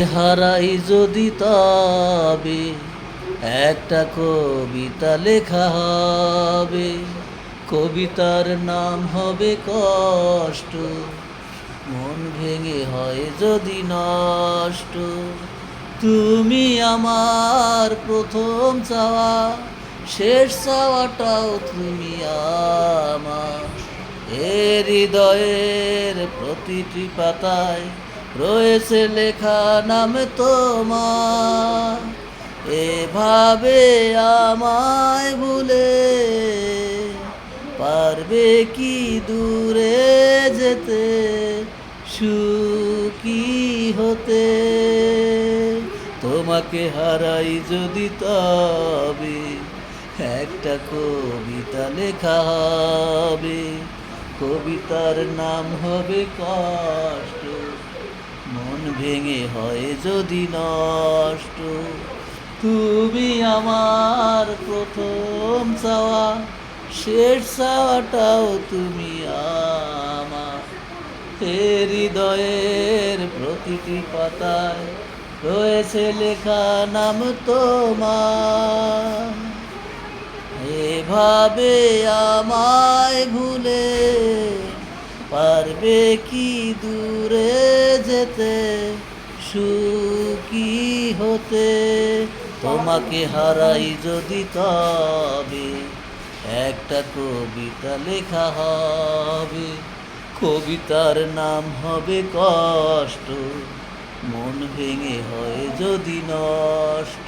হারাই যদি তবে একটা কবিতা লেখা হবে, কবিতার নাম হবে কষ্ট। মন ভেঙে হয় যদি নষ্ট, তুমি আমার প্রথম চাওয়া, শেষ চাওয়াটাও তুমি আমার। এ হৃদয়ের প্রতিটি পাতায় রয়েছে লেখা নাম তোমার। এভাবে আমায় ভুলে পারবে কি দূরে যেতে, সুখী হতে? তোমাকে হারাই যদি তবে একটা কবিতা লেখা হবে, কবিতার নাম হবে কষ্ট। মন ভেঙে হয় যদি নষ্ট, তুমি আমার প্রথম চাওয়া, শেষ চাওয়াটাও তুমি আমার। হে হৃদয়ের প্রতিটি পাতায় রয়েছে লেখা নাম তোমার। এভাবে আমায় ভুলে পারবে কি দূরে যেতে, সুখী হতে? তোমাকে হারাই যদি তবে একটা কবিতা লেখা হবে, কবিতার নাম হবে কষ্ট। মন ভেঙে হয় যদি নষ্ট।